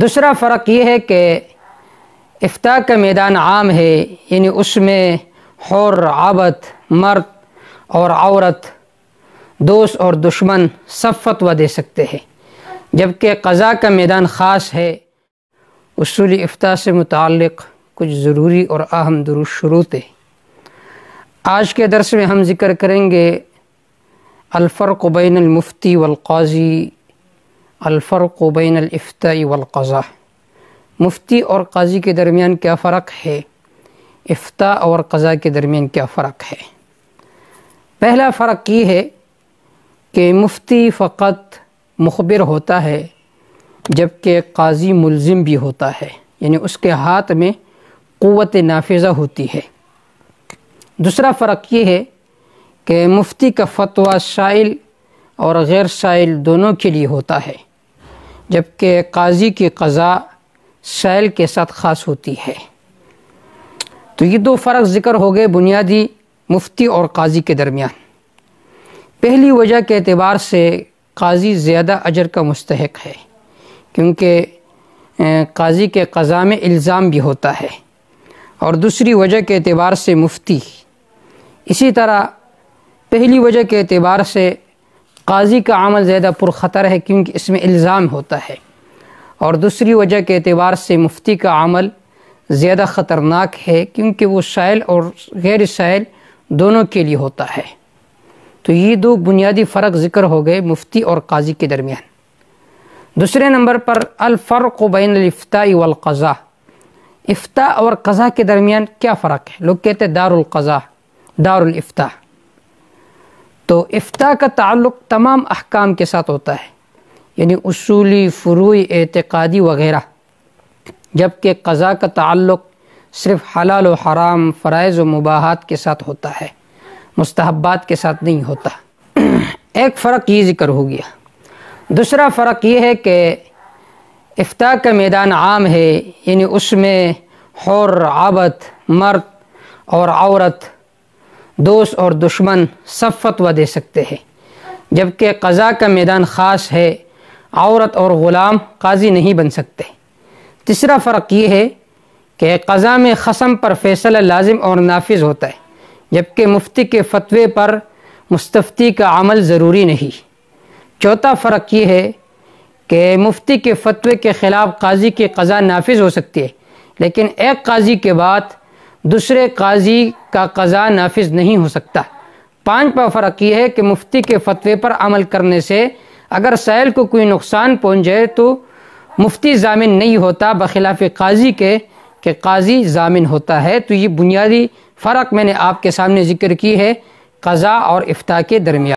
دوسرا فرق یہ ہے کہ افتاء کا میدان عام ہے، یعنی اس میں حر، عبد، مرد اور عورت، دوست اور دشمن سب فتویٰ دے سکتے ہیں، جبکہ قضاء کا میدان خاص ہے۔ اصول افتاء سے متعلق کچھ ضروری اور اہم شروط ہیں۔ آج کے درس میں ہم ذکر کریں گے الفرق بین المفتی والقاضی، الفرق بین الافتاء والقضاء، مفتی اور قاضی کے درمیان کیا فرق ہے، افتاء اور قضاء کے درمیان کیا فرق ہے۔ پہلا فرق یہ ہے کہ مفتی فقط مخبر ہوتا ہے، جبکہ قاضی ملزم بھی ہوتا ہے، یعنی اس کے ہاتھ میں قوت نافذہ ہوتی ہے۔ دوسرا فرق یہ ہے کہ مفتی کا فتویٰ سائل اور غیر سائل دونوں کے لیے ہوتا ہے، جبکہ قاضی کی قضاء سائل کے ساتھ خاص ہوتی ہے۔ تو یہ دو فرق ذکر ہو گئے بنیادی مفتی اور قاضی کے درمیان۔ پہلی وجہ کے اعتبار سے قاضی زیادہ اجر کا مستحق ہے، کیونکہ قاضی کے قضاء میں الزام بھی ہوتا ہے، اور دوسری وجہ کے اعتبار سے مفتی۔ اسی طرح پہلی وجہ کے اعتبار سے قاضی کا عمل زیادہ پرخطر ہے، کیونکہ اس میں الزام ہوتا ہے، اور دوسری وجہ کے اعتبار سے مفتی کا عمل زیادہ خطرناک ہے، کیونکہ وہ سائل اور غیر سائل دونوں کے لیے ہوتا ہے۔ تو یہ دو بنیادی فرق ذکر ہو گئے مفتی اور قاضی کے درمیان۔ دوسرے نمبر پر الفرق بین الافتاء والقضاء، افتاء اور قضاء کے درمیان کیا فرق ہے؟ لوگ کہتے ہیں دار القضاء، دار الافتاء۔ تو افتاء کا تعلق تمام احکام کے ساتھ ہوتا ہے، یعنی اصولی، فروعی، اعتقادی وغیرہ، جبکہ قضاء کا تعلق صرف حلال و حرام، فرائض و مباحات کے ساتھ ہوتا ہے، مستحبات کے ساتھ نہیں ہوتا۔ ایک فرق یہ ذکر ہو گیا۔ دوسرا فرق یہ ہے کہ افتاء کا میدان عام ہے، یعنی اس میں حر، عبد، مرد اور عورت، دوست اور دشمن سب فتویٰ دے سکتے ہیں، جبکہ قضاء کا میدان خاص ہے، عورت اور غلام قاضی نہیں بن سکتے۔ تیسرا فرق یہ ہے کہ قضاء میں خصم پر فیصلہ لازم اور نافذ ہوتا ہے، جبکہ مفتی کے فتوے پر مستفتی کا عمل ضروری نہیں۔ چوتھا فرق یہ ہے کہ مفتی کے فتوے کے خلاف قاضی کی قضاء نافذ ہو سکتی ہے، لیکن ایک قاضی کے بعد دوسرے قاضی کا قضاء نافذ نہیں ہو سکتا۔ پانچواں فرق یہ ہے کہ مفتی کے فتوے پر عمل کرنے سے اگر سائل کو کوئی نقصان پہنچ جائے تو مفتی ضامن نہیں ہوتا، بخلاف قاضی کے کہ قاضی ضامن ہوتا ہے۔ تو یہ بنیادی فرق میں نے آپ کے سامنے ذکر کی ہے قضاء اور افتاء کے درمیان۔